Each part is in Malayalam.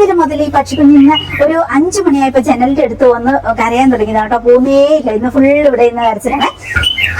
രാവിലെ മുതൽ ഈ പക്ഷിക്കുഞ്ഞിന്ന് ഒരു 5 മണിയായപ്പോ ജനലിന്റെ അടുത്ത് വന്ന് കരയാൻ തുടങ്ങിയതാണ് കേട്ടോ. പോകുന്നേ ഇല്ല, ഇന്ന് ഫുൾ ഇവിടെ ഇന്ന് കരച്ചിലാണ്.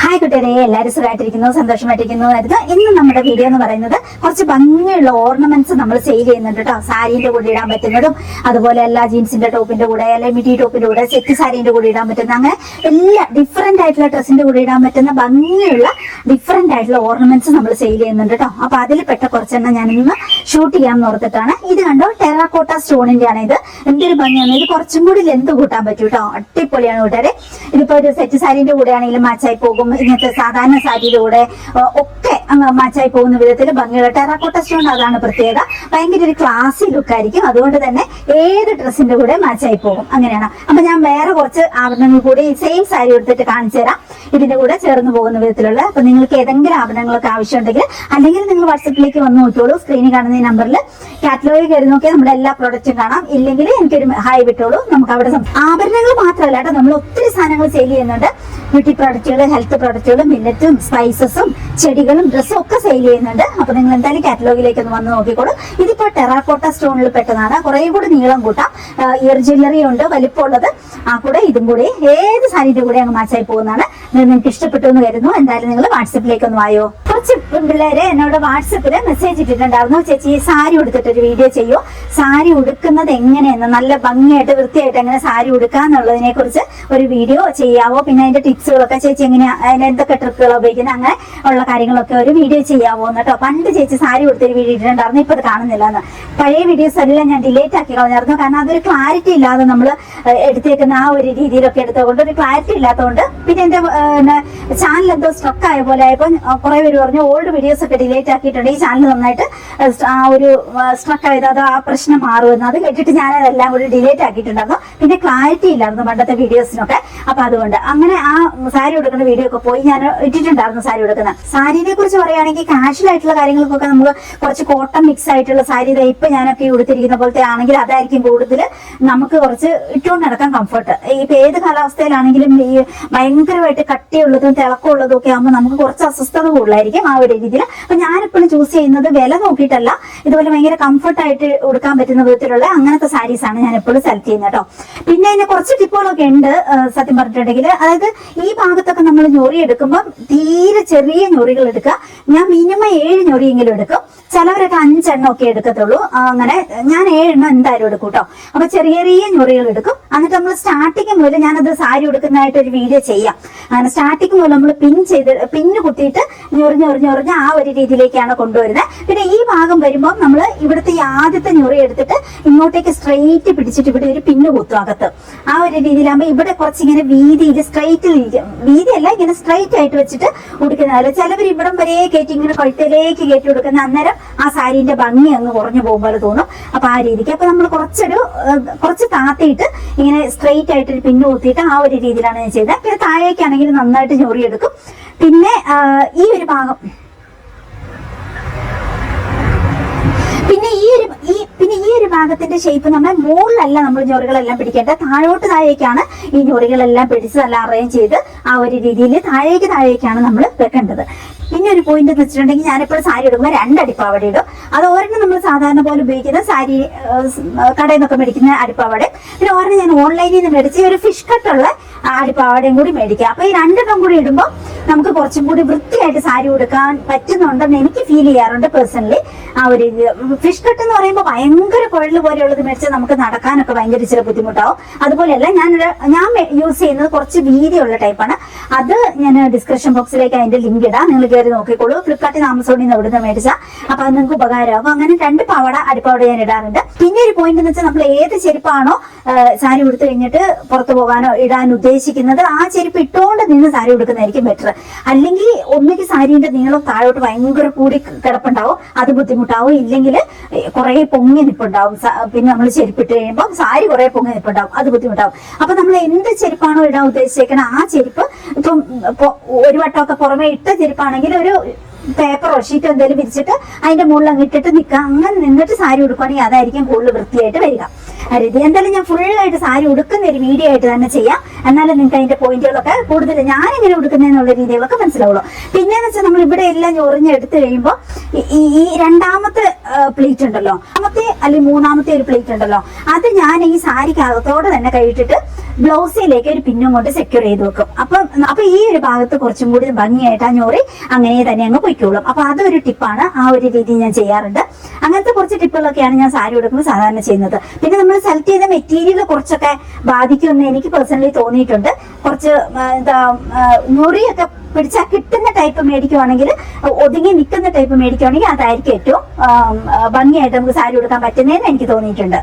ഹായ് കുട്ടികളെ, എല്ലാവരും സുഖമായിട്ടിരിക്കുന്നു, സന്തോഷമായിട്ടിരിക്കുന്നു. ഇന്ന് നമ്മുടെ വീഡിയോ എന്ന് പറയുന്നത് കുറച്ച് ഭംഗിയുള്ള ഓർണമെന്റ്സ് നമ്മൾ സെയിൽ ചെയ്യുന്നുണ്ട് കേട്ടോ. സാരീന്റെ കൂടെ ഇടാൻ പറ്റുന്നതും, അതുപോലെ എല്ലാ ജീൻസിന്റെ ടോപ്പിന്റെ കൂടെ, അല്ലെങ്കിൽ മിഡി ടോപ്പിന്റെ കൂടെ, സെറ്റ് സാരീന്റെ കൂടെ ഇടാൻ പറ്റുന്ന, അങ്ങനെ എല്ലാ ഡിഫറെന്റ് ആയിട്ടുള്ള ഡ്രസ്സിന്റെ കൂടെ ഇടാൻ പറ്റുന്ന ഭംഗിയുള്ള ഡിഫറെന്റ് ആയിട്ടുള്ള ഓർണമെന്റ്സ് നമ്മൾ സെയിൽ ചെയ്യുന്നുണ്ട് കേട്ടോ. അപ്പൊ അതിൽ പെട്ട കുറച്ചെണ്ണം ഞാൻ ഇന്ന് ഷൂട്ട് ചെയ്യാൻ ഓർത്തിട്ടാണ്. ഇത് കണ്ടോ, ടെറാക്കോട്ട സ്റ്റോണിന്റെ ആണ് ഇത്. എന്തൊരു ഭംഗിയാണ് ഇത്. കുറച്ചും കൂടി ലെന്ത് കൂട്ടാൻ പറ്റും കേട്ടോ. അടിപൊളിയാണ് കൂട്ടുകാരെ. ഇതിപ്പോ ഒരു സെറ്റ് സാരീന്റെ കൂടെ ആണെങ്കിലും മാച്ചായി പോകും. ഇങ്ങനത്തെ സാധാരണ സാരിയുടെ കൂടെ ഒക്കെ മാച്ചായി പോകുന്ന വിധത്തിൽ ഭംഗിയുള്ള ടെറാക്കോട്ട സ്റ്റോൺ, അതാണ് പ്രത്യേകത. ഭയങ്കര ഒരു ക്ലാസി ലുക്ക് ആയിരിക്കും. അതുകൊണ്ട് തന്നെ ഏത് ഡ്രസ്സിന്റെ കൂടെ മാച്ചായി പോകും. അങ്ങനെയാണ്. അപ്പൊ ഞാൻ വേറെ കുറച്ച് ആഭരണങ്ങൾ കൂടി സെയിം സാരി എടുത്തിട്ട് കാണിച്ചു തരാം, ഇതിന്റെ കൂടെ ചേർന്ന് പോകുന്ന വിധത്തിലുള്ള. അപ്പൊ നിങ്ങൾക്ക് ഏതെങ്കിലും ആഭരണങ്ങളൊക്കെ ആവശ്യമുണ്ടെങ്കിൽ, അല്ലെങ്കിൽ നിങ്ങൾ വാട്സപ്പിലേക്ക് വന്ന് നോക്കിയോളൂ. സ്ക്രീനിൽ കാണുന്ന ഈ നമ്പറിൽ കാറ്റലോഗിൽ കയറി നോക്കിയാൽ നമ്മുടെ എല്ലാ പ്രോഡക്റ്റും കാണാം. ഇല്ലെങ്കിൽ എനിക്കൊരു ഹായ് വിട്ടോളൂ, നമുക്ക് അവിടെ ആഭരണങ്ങൾ മാത്രമല്ല കേട്ടോ, നമ്മൾ ഒത്തിരി സാധനങ്ങൾ സെയിൽ ചെയ്യുന്നുണ്ട്. ബ്യൂട്ടി പ്രോഡക്റ്റുകൾ, ഹെൽത്ത് പ്രോഡക്റ്റുകളും, മില്ലറ്റും, സ്പൈസസും, ചെടികളും, ഡ്രസ്സും ഒക്കെ സെയിൽ ചെയ്യുന്നുണ്ട്. അപ്പൊ നിങ്ങൾ എന്തായാലും കാറ്റലോഗിലേക്ക് ഒന്ന് വന്ന് നോക്കിക്കോളൂ. ഇതിപ്പോ ടെറാക്കോട്ട സ്റ്റോണിൽ പെട്ടതാണ്. കുറെ കൂടി നീളം കൂട്ടാം. ഇയർ ജ്വല്ലറി ഉണ്ട് വലിപ്പമുള്ളത്. ആ കൂടെ ഇതും കൂടി ഏത് സാരിന്റെ കൂടെ അങ്ങ് മാച്ചായി പോകുന്നതാണ്. നിങ്ങൾക്ക് ഇഷ്ടപ്പെട്ടു എന്ന് കരുതുന്നു. എന്തായാലും നിങ്ങൾ വാട്സപ്പിലേക്ക് ഒന്ന് വായോ. കുറച്ച് പിള്ളേരെ എന്നോട് വാട്സപ്പില് മെസ്സേജ് ഇട്ടിട്ടുണ്ടായിരുന്നു, ചേച്ചി സാരി ഉടുത്തിട്ടൊരു വീഡിയോ ചെയ്യോ, സാരി ഉടുക്കുന്നത് എങ്ങനെയെന്ന്, നല്ല ഭംഗിയായിട്ട് വൃത്തിയായിട്ട് എങ്ങനെ സാരി ഉടുക്കാന്നുള്ളതിനെ കുറിച്ച് ഒരു വീഡിയോ ചെയ്യാവോ, പിന്നെ അതിന്റെ ടിപ്സുകളൊക്കെ ചേച്ചി എങ്ങനെയാ, അതിന് എന്തൊക്കെ ട്രിക്കുകൾ ഉപയോഗിക്കുന്നത്, അങ്ങനെ ഉള്ള കാര്യങ്ങളൊക്കെ ഒരു വീഡിയോ ചെയ്യാവോ എന്ന് കേട്ടോ. പണ്ട് ചേച്ചി സാരി ഉടുത്തൊരു വീഡിയോ ഇട്ടിട്ടുണ്ടായിരുന്നു, ഇപ്പൊ അത് കാണുന്നില്ല എന്ന്. പഴയ വീഡിയോസ് എല്ലാം ഞാൻ ഡിലേറ്റ് ആക്കി കളഞ്ഞായിരുന്നു. കാരണം അതൊരു ക്ലാരിറ്റി ഇല്ലാതെ നമ്മൾ എടുത്തേക്കുന്ന ആ ഒരു രീതിയിലൊക്കെ എടുത്തുകൊണ്ട് ഒരു ക്ലാരിറ്റി ഇല്ലാത്തതുകൊണ്ട്, പിന്നെ എന്റെ ചാനൽ എന്തോ സ്ട്രക്ക് ആയ പോലെ ആയപ്പോൾ കുറെ പേര് പറഞ്ഞു ഓൾഡ് വീഡിയോസ് ഒക്കെ ഡിലേറ്റ് ആക്കിയിട്ടുണ്ട്, ഈ ചാനൽ നന്നായിട്ട് ആ ഒരു സ്ട്രക്ക് ആയത്, അത് ആ പ്രശ്നം മാറുമെന്ന്. അത് കേട്ടിട്ട് ഞാൻ അതെല്ലാം കൂടി ഡിലേറ്റ് ആക്കിയിട്ടുണ്ടായിരുന്നു. പിന്നെ ക്ലാരിറ്റി ഇല്ലായിരുന്നു പണ്ടത്തെ വീഡിയോസിനൊക്കെ. അപ്പൊ അതുകൊണ്ട് അങ്ങനെ ആ സാരി ഉടുക്കുന്ന വീഡിയോ ഒക്കെ പോയി ഞാൻ ഇട്ടിട്ടുണ്ടായിരുന്നു. സാരി ഉടുക്കുന്ന സാരിനെ കുറിച്ച് പറയുകയാണെങ്കിൽ കാഷ്വൽ ആയിട്ടുള്ള കാര്യങ്ങൾക്കൊക്കെ നമുക്ക് കുറച്ച് കോട്ടൺ മിക്സ് ആയിട്ടുള്ള സാരി, ഇപ്പൊ ഞാനൊക്കെ ഉടുത്തിരിക്കുന്ന പോലത്തെ ആണെങ്കിൽ അതായിരിക്കും കൂടുതൽ നമുക്ക് കുറച്ച് ഇട്ടുകൊണ്ട് നടക്കാൻ കംഫർട്ട്. ഇപ്പൊ ഏത് കാലാവസ്ഥയിലാണെങ്കിലും ഈ ഭയങ്കരമായിട്ട് കട്ടിയുള്ളതും തിളക്കമുള്ളതും ഒക്കെ ആകുമ്പോൾ നമുക്ക് കുറച്ച് അസ്വസ്ഥത കൂടുതലായിരിക്കും ആ ഒരു രീതിയിൽ. അപ്പൊ ഞാനിപ്പോഴും ചൂസ് ചെയ്യുന്നത് വില നോക്കിയിട്ടല്ല, ഇതുപോലെ ഭയങ്കര കംഫർട്ടായിട്ട് ഉടുക്കാൻ പറ്റുന്ന വിധത്തിലുള്ള അങ്ങനത്തെ സാരീസ് ആണ് ഞാൻ എപ്പോഴും സെലക്ട് ചെയ്യുന്നത് കേട്ടോ. പിന്നെ അതിന് കുറച്ച് ടിപ്പുകളൊക്കെ ഉണ്ട് സത്യം പറഞ്ഞിട്ടുണ്ടെങ്കിൽ. അതായത് ഈ ഭാഗത്തൊക്കെ നമ്മൾ ഞൊറി എടുക്കുമ്പോൾ തീരെ ചെറിയ ഞൊറികൾ എടുക്കുക. ഞാൻ മിനിമം 7 ഞൊറിയെങ്കിലും എടുക്കും. ചിലവരൊക്കെ 5 എണ്ണം ഒക്കെ എടുക്കത്തുള്ളൂ. അങ്ങനെ ഞാൻ 7 എണ്ണം എന്തായാലും എടുക്കും കേട്ടോ. അപ്പൊ ചെറിയ ചെറിയ ഞൊറികൾ എടുക്കും. എന്നിട്ട് നമ്മൾ സ്റ്റാർട്ടിങ് മുതൽ, ഞാനത് സാരി ഉടുക്കുന്നതായിട്ട് ഒരു വീഡിയോ ചെയ്യാം, അങ്ങനെ സ്റ്റാർട്ടിങ് മുതൽ നമ്മൾ പിന്ന് കുത്തിയിട്ട് ഞൊറിഞ്ഞ് ആ ഒരു രീതിയിലേക്കാണ് കൊണ്ടുവരുന്നത്. പിന്നെ ഈ ഭാഗം വരുമ്പോൾ നമ്മൾ ഇവിടുത്തെ ഈ ആദ്യത്തെ ഞൊറി എടുത്തിട്ട് ഇങ്ങോട്ടേക്ക് സ്ട്രെയിറ്റ് പിടിച്ചിട്ട് ഇവിടെ ഒരു പിന്ന് കുത്തും അകത്ത്. ആ ഒരു രീതിയിലാകുമ്പോൾ ഇവിടെ കുറച്ച് ഇങ്ങനെ വീതിയിൽ സ്ട്രെയിറ്റിൽ ഇരിക്കും. വീതിയല്ല, ഇങ്ങനെ സ്ട്രെയിറ്റ് ആയിട്ട് വെച്ചിട്ട് ഉടുക്കുന്നതല്ല. ചിലവർ ഇവിടം വരെ കയറ്റി ഇങ്ങനെ കഴുത്തിലേക്ക് കയറ്റി കൊടുക്കുന്ന, അന്നേരം ആ സാരീന്റെ ഭംഗി അങ്ങ് കുറഞ്ഞു പോകും പോലെ തോന്നും. അപ്പൊ ആ രീതിക്ക് അപ്പൊ നമ്മൾ കുറച്ച് താത്തിയിട്ട് ഇങ്ങനെ സ്ട്രെയിറ്റ് ആയിട്ട് ഒരു പിന്ന് കുത്തിയിട്ട് ആ ഒരു രീതിയിലാണ് ഞാൻ ചെയ്തത്. പിന്നെ താഴേക്കാണെങ്കിൽ നന്നായിട്ട് ഞൊറിയെടുക്കും. പിന്നെ ഈ ഒരു ഭാഗം, പിന്നെ ഈ ഒരു ഭാഗത്തിന്റെ ഷേപ്പ് നമ്മൾ മുകളിലല്ല നമ്മൾ ഞൊറികളെല്ലാം പിടിക്കേണ്ടത്, താഴേക്കാണ് ഈ ഞൊറികളെല്ലാം പിടിച്ച് നല്ല അറേഞ്ച് ചെയ്ത് ആ ഒരു രീതിയിൽ താഴേക്കാണ് നമ്മൾ വെക്കേണ്ടത്. പിന്നെ ഒരു പോയിന്റ് എന്ന് വെച്ചിട്ടുണ്ടെങ്കിൽ, ഞാനിപ്പോഴും സാരി എടുക്കുമ്പോൾ 2 അടിപ്പാവട ഇടും. അത് ഒരെണ്ണം നമ്മൾ സാധാരണ പോലെ ഉപയോഗിക്കുന്ന സാരി കടയിൽ നിന്നൊക്കെ മേടിക്കുന്ന അടിപ്പാവട, പിന്നെ ഒരെണ്ണം ഞാൻ ഓൺലൈനിൽ നിന്ന് മേടിച്ച് ഒരു ഫിഷ് കട്ടുള്ള അടിപ്പാവടയും കൂടി മേടിക്കുക. അപ്പൊ ഈ 2 എണ്ണം കൂടി ഇടുമ്പോൾ നമുക്ക് കുറച്ചും കൂടി വൃത്തിയായിട്ട് സാരി ഉടുക്കാൻ പറ്റുന്നുണ്ടെന്ന് എനിക്ക് ഫീൽ ചെയ്യാറുണ്ട് പേഴ്സണലി. ആ ഒരു ഫിഷ് കട്ട് എന്ന് പറയുമ്പോൾ ഭയങ്കര കുഴൽ പോലെയുള്ളത് മേടിച്ചാൽ നമുക്ക് നടക്കാനൊക്കെ ഭയങ്കര ഇച്ചിരി ബുദ്ധിമുട്ടാവും. അതുപോലെയല്ല ഞാൻ യൂസ് ചെയ്യുന്നത് കുറച്ച് വീതിയുള്ള ടൈപ്പാണ്. അത് ഞാൻ ഡിസ്ക്രിപ്ഷൻ ബോക്സിലേക്ക് അതിന്റെ ലിങ്ക് ഇടാം, നിങ്ങൾ കയറി നോക്കിക്കോളൂ. ഫ്ലിപ്കാർട്ടിൽ ആമസോണിൽ നിന്ന് എവിടുന്ന് മേടിച്ചാൽ അപ്പൊ അത് നിങ്ങൾക്ക് ഉപകാരമാകും. അങ്ങനെ 2 അടിപ്പാവട ഞാൻ ഇടാറുണ്ട്. പിന്നെ ഒരു പോയിന്റ് എന്ന് വെച്ചാൽ, നമ്മൾ ഏത് ചെരുപ്പാണോ സാരി ഉടുത്തു കഴിഞ്ഞിട്ട് പുറത്തു പോകാനോ ഇടാൻ ഉദ്ദേശിക്കുന്നത്, ആ ചെരുപ്പ് ഇട്ടുകൊണ്ട് നിന്ന് സാരി ഉടുക്കുന്നതായിരിക്കും ബെറ്റർ. അല്ലെങ്കിൽ ഒന്നുകിൽ സാരീന്റെ നീളം താഴോട്ട് ഭയങ്കര കൂടി കിടപ്പുണ്ടാവും, അത് ബുദ്ധിമുട്ടാവും. ഇല്ലെങ്കിൽ കുറെ പൊങ്ങി നിപ്പുണ്ടാവും. പിന്നെ നമ്മൾ ചെരുപ്പിട്ട് കഴിയുമ്പോൾ സാരി കുറെ പൊങ്ങി നിപ്പുണ്ടാവും, അത് ബുദ്ധിമുട്ടാവും. അപ്പൊ നമ്മൾ എന്ത് ചെരുപ്പാണോ ഇടാൻ ഉദ്ദേശിച്ചേക്കണം, ആ ചെരുപ്പ് ഇപ്പം ഒരു വട്ടമൊക്കെ പുറമെ ഇട്ട ചെരുപ്പാണെങ്കിൽ ഒരു പേപ്പറോ ഷീറ്റോ എന്തെങ്കിലും വിരിച്ചിട്ട് അതിന്റെ മുകളിൽ അങ്ങ് ഇട്ടിട്ട് നിൽക്കുക. അങ്ങനെ നിന്നിട്ട് സാരി ഉടുക്കുകയാണെങ്കിൽ അതായിരിക്കും കൂടുതൽ വൃത്തിയായിട്ട് വരിക. ഇത് എന്തായാലും ഞാൻ ഫുള്ളായിട്ട് സാരി ഉടുക്കുന്ന ഒരു വീഡിയോ ആയിട്ട് തന്നെ ചെയ്യാം. എന്നാലും നിങ്ങൾക്ക് അതിന്റെ പോയിന്റുകളൊക്കെ കൂടുതൽ ഞാനിങ്ങനെ ഉടുക്കുന്നതെന്നുള്ള രീതികളൊക്കെ മനസ്സിലാവുള്ളൂ. പിന്നെന്ന് വെച്ചാൽ നമ്മൾ ഇവിടെ എല്ലാം ഞൊറിഞ്ഞെടുത്ത് കഴിയുമ്പോൾ ഈ രണ്ടാമത്തെ പ്ലേറ്റ് ഉണ്ടല്ലോ, അല്ലെങ്കിൽ മൂന്നാമത്തെ ഒരു പ്ലേറ്റ് ഉണ്ടല്ലോ, അത് ഞാൻ ഈ സാരിക്കകത്തോടെ തന്നെ കഴിച്ചിട്ട് ബ്ലൗസിലേക്ക് ഒരു പിന്നും കൊണ്ട് സെക്യൂർ ചെയ്ത് വെക്കും. അപ്പൊ ഈ ഒരു ഭാഗത്ത് കുറച്ചും കൂടി ഭംഗിയായിട്ട് ആ ഞൊറി അങ്ങനെ തന്നെ അങ്ങ് പൊയ്ക്കോളും. അപ്പൊ അതൊരു ടിപ്പാണ്. ആ ഒരു രീതി ഞാൻ ചെയ്യാറുണ്ട്. അങ്ങനത്തെ കുറച്ച് ടിപ്പുകളൊക്കെയാണ് ഞാൻ സാരി ഉടുക്കുമ്പോൾ സാധാരണ ചെയ്യുന്നത്. പിന്നെ നമ്മൾ സെലക്ട് ചെയ്ത മെറ്റീരിയൽ കുറച്ചൊക്കെ ബാധിക്കുമെന്ന് എനിക്ക് പേഴ്സണലി തോന്നിയിട്ടുണ്ട്. കുറച്ച് ഞൊറിയൊക്കെ പിടിച്ചാൽ കിട്ടുന്ന ടൈപ്പ് മേടിക്കുവാണെങ്കിൽ, ഒതുങ്ങി നിൽക്കുന്ന ടൈപ്പ് മേടിക്കുവാണെങ്കിൽ അതായിരിക്കും ഏറ്റവും ഭംഗിയായിട്ട് നമുക്ക് സാരി ഉടുക്കാൻ പറ്റുന്നതെന്ന് എനിക്ക് തോന്നിയിട്ടുണ്ട്.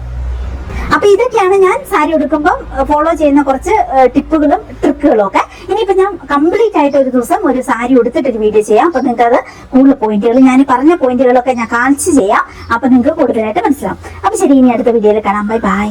അപ്പൊ ഇതൊക്കെയാണ് ഞാൻ സാരി ഉടുക്കുമ്പോൾ ഫോളോ ചെയ്യുന്ന കുറച്ച് ടിപ്പുകളും ട്രിക്കുകളും ഒക്കെ. ഇനിയിപ്പോ ഞാൻ കംപ്ലീറ്റ് ആയിട്ട് ഒരു ദിവസം ഒരു സാരി ഉടുത്തിട്ട് ഒരു വീഡിയോ ചെയ്യാം. അപ്പൊ നിങ്ങൾക്ക് അത് കൂടുതൽ പോയിന്റുകൾ, ഞാൻ പറഞ്ഞ പോയിന്റുകളൊക്കെ ഞാൻ കാണിച്ച് ചെയ്യാം. അപ്പൊ നിങ്ങൾക്ക് കൂടുതലായിട്ട് മനസ്സിലാവും. അപ്പൊ ശരി, ഇനി അടുത്ത വീഡിയോയിൽ കാണാം. Bye bye.